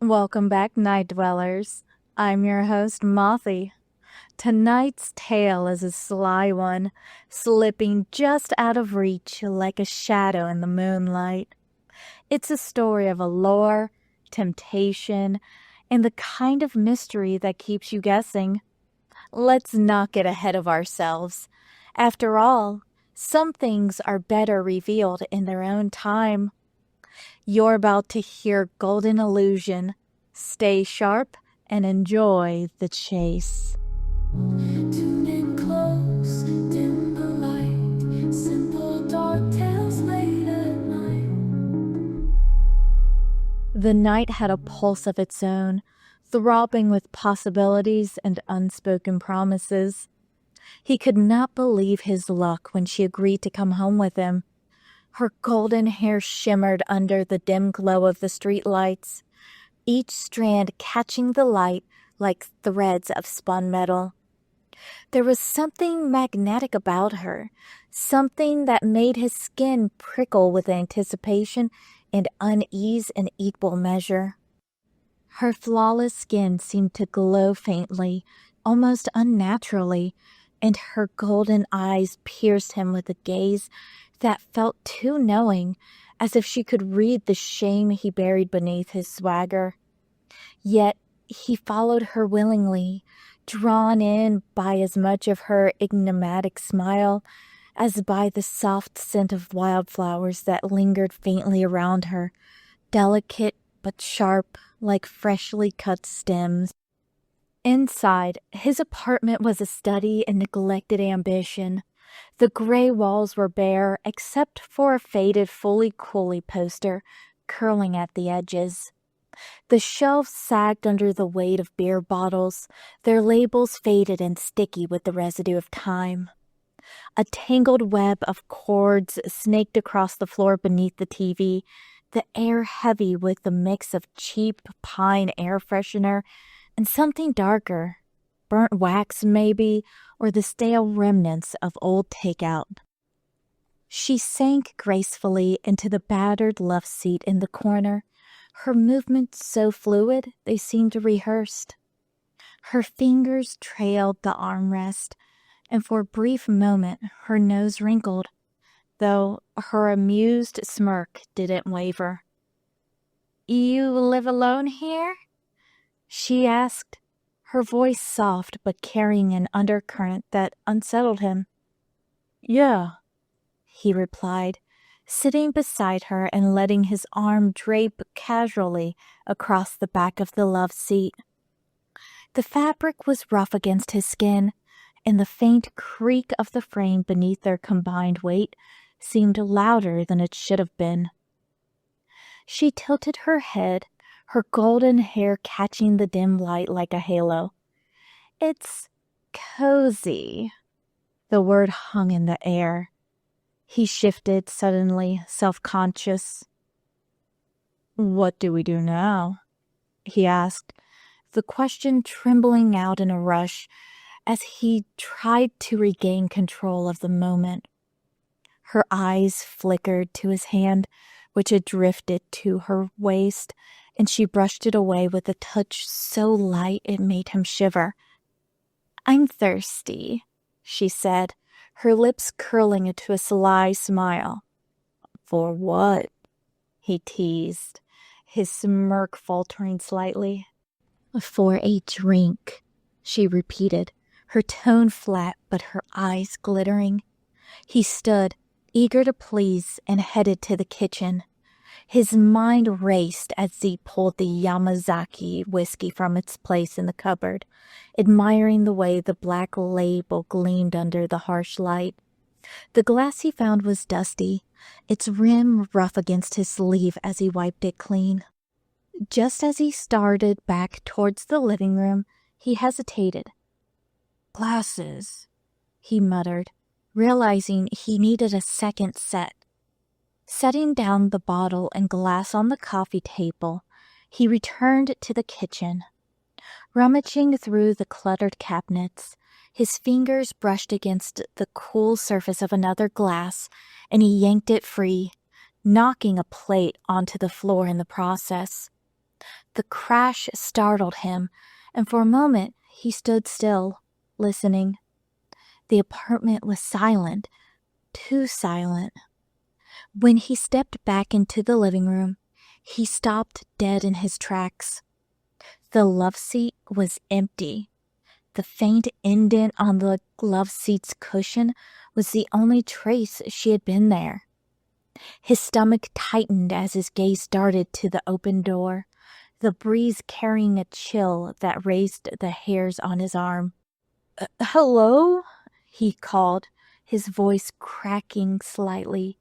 Welcome back, Night Dwellers. I'm your host, Mothy. Tonight's tale is a sly one, slipping just out of reach like a shadow in the moonlight. It's a story of allure, temptation, and the kind of mystery that keeps you guessing. Let's not get ahead of ourselves. After all, some things are better revealed in their own time. You're about to hear Golden Illusion. Stay sharp and enjoy the chase. Tune in close, dim the light, simple dark tales late at night. The night had a pulse of its own, throbbing with possibilities and unspoken promises. He could not believe his luck when she agreed to come home with him. Her golden hair shimmered under the dim glow of the street lights, each strand catching the light like threads of spun metal. There was something magnetic about her, something that made his skin prickle with anticipation and unease in equal measure. Her flawless skin seemed to glow faintly, almost unnaturally, and her golden eyes pierced him with a gaze that felt too knowing, as if she could read the shame he buried beneath his swagger. Yet he followed her willingly, drawn in by as much of her enigmatic smile as by the soft scent of wildflowers that lingered faintly around her, delicate but sharp like freshly cut stems. Inside, his apartment was a study in neglected ambition. The gray walls were bare except for a faded Fully Cooley poster curling at the edges. The shelves sagged under the weight of beer bottles, their labels faded and sticky with the residue of time. A tangled web of cords snaked across the floor beneath the TV, the air heavy with the mix of cheap pine air freshener and something darker, burnt wax maybe, or the stale remnants of old takeout. She sank gracefully into the battered love seat in the corner, her movements so fluid they seemed rehearsed. Her fingers trailed the armrest, and for a brief moment her nose wrinkled, though her amused smirk didn't waver. "You live alone here?" she asked, her voice soft but carrying an undercurrent that unsettled him. "Yeah," he replied, sitting beside her and letting his arm drape casually across the back of the love seat. The fabric was rough against his skin, and the faint creak of the frame beneath their combined weight seemed louder than it should have been. She tilted her head, her golden hair catching the dim light like a halo. "It's cozy." The word hung in the air. He shifted suddenly, self-conscious. "What do we do now?" he asked, the question trembling out in a rush as he tried to regain control of the moment. Her eyes flickered to his hand, which had drifted to her waist, and she brushed it away with a touch so light it made him shiver. "I'm thirsty," she said, her lips curling into a sly smile. "For what?" he teased, his smirk faltering slightly. "For a drink," she repeated, her tone flat but her eyes glittering. He stood, eager to please, and headed to the kitchen. His mind raced as he pulled the Yamazaki whiskey from its place in the cupboard, admiring the way the black label gleamed under the harsh light. The glass he found was dusty, its rim rough against his sleeve as he wiped it clean. Just as he started back towards the living room, he hesitated. "Glasses," he muttered, realizing he needed a second set. Setting down the bottle and glass on the coffee table, he returned to the kitchen. Rummaging through the cluttered cabinets, his fingers brushed against the cool surface of another glass, and he yanked it free, knocking a plate onto the floor in the process. The crash startled him, and for a moment he stood still, listening. The apartment was silent, too silent. When he stepped back into the living room, he stopped dead in his tracks. The love seat was empty. The faint indent on the love seat's cushion was the only trace she had been there. His stomach tightened as his gaze darted to the open door, the breeze carrying a chill that raised the hairs on his arm. Hello? He called, his voice cracking slightly.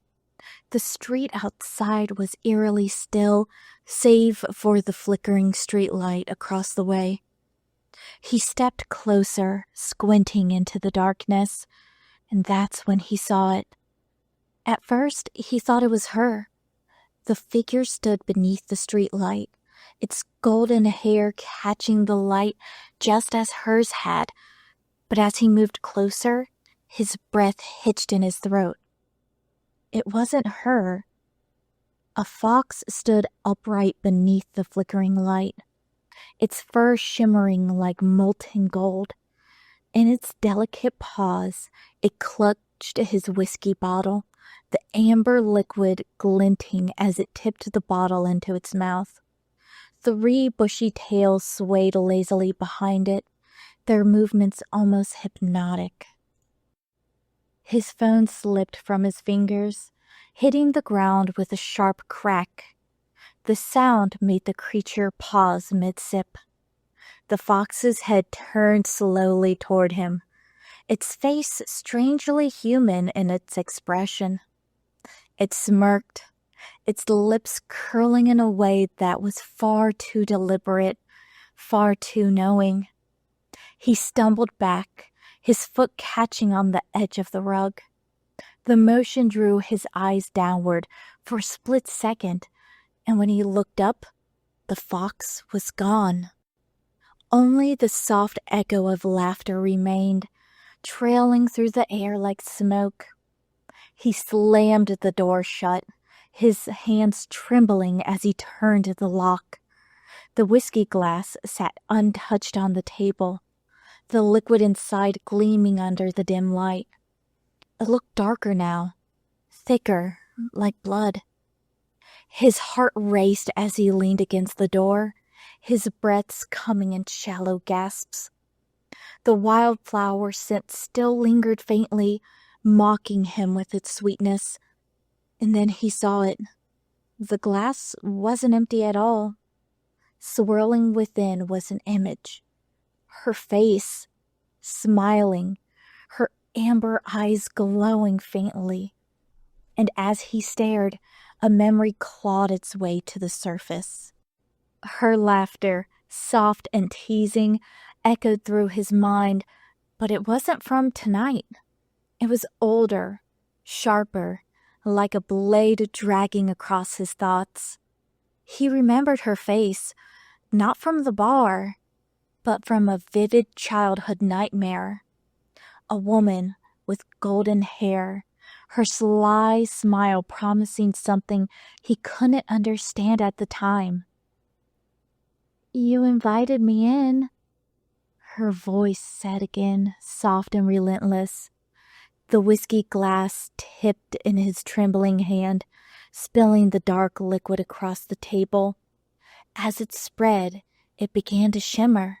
The street outside was eerily still, save for the flickering streetlight across the way. He stepped closer, squinting into the darkness, and that's when he saw it. At first, he thought it was her. The figure stood beneath the streetlight, its golden hair catching the light just as hers had, but as he moved closer, his breath hitched in his throat. It wasn't her. A fox stood upright beneath the flickering light, its fur shimmering like molten gold. In its delicate paws, it clutched his whiskey bottle, the amber liquid glinting as it tipped the bottle into its mouth. 3 bushy tails swayed lazily behind it, their movements almost hypnotic. His phone slipped from his fingers, hitting the ground with a sharp crack. The sound made the creature pause mid-sip. The fox's head turned slowly toward him, its face strangely human in its expression. It smirked, its lips curling in a way that was far too deliberate, far too knowing. He stumbled back, his foot catching on the edge of the rug. The motion drew his eyes downward for a split second, and when he looked up, the fox was gone. Only the soft echo of laughter remained, trailing through the air like smoke. He slammed the door shut, his hands trembling as he turned the lock. The whiskey glass sat untouched on the table, the liquid inside gleaming under the dim light. It looked darker now, thicker, like blood. His heart raced as he leaned against the door, his breaths coming in shallow gasps. The wildflower scent still lingered faintly, mocking him with its sweetness. And then he saw it. The glass wasn't empty at all. Swirling within was an image. Her face, smiling, her amber eyes glowing faintly. And as he stared, a memory clawed its way to the surface. Her laughter, soft and teasing, echoed through his mind, but it wasn't from tonight. It was older, sharper, like a blade dragging across his thoughts. He remembered her face, not from the bar, but from a vivid childhood nightmare. A woman with golden hair, her sly smile promising something he couldn't understand at the time. "You invited me in," her voice said again, soft and relentless. The whiskey glass tipped in his trembling hand, spilling the dark liquid across the table. As it spread, it began to shimmer,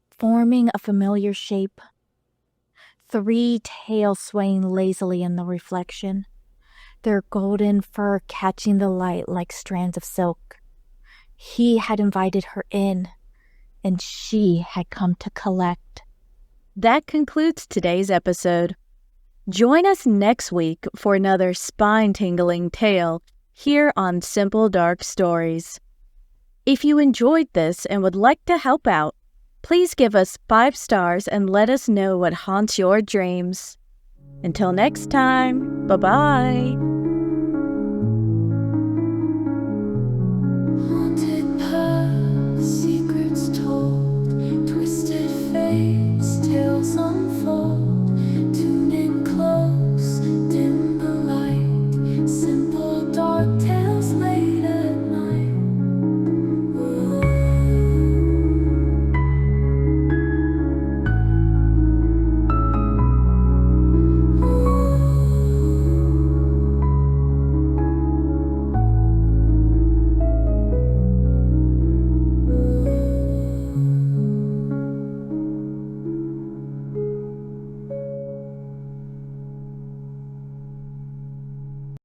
forming a familiar shape. 3 tails swaying lazily in the reflection, their golden fur catching the light like strands of silk. He had invited her in, and she had come to collect. That concludes today's episode. Join us next week for another spine-tingling tale here on Simple Dark Stories. If you enjoyed this and would like to help out, please give us 5 stars and let us know what haunts your dreams. Until next time, bye-bye.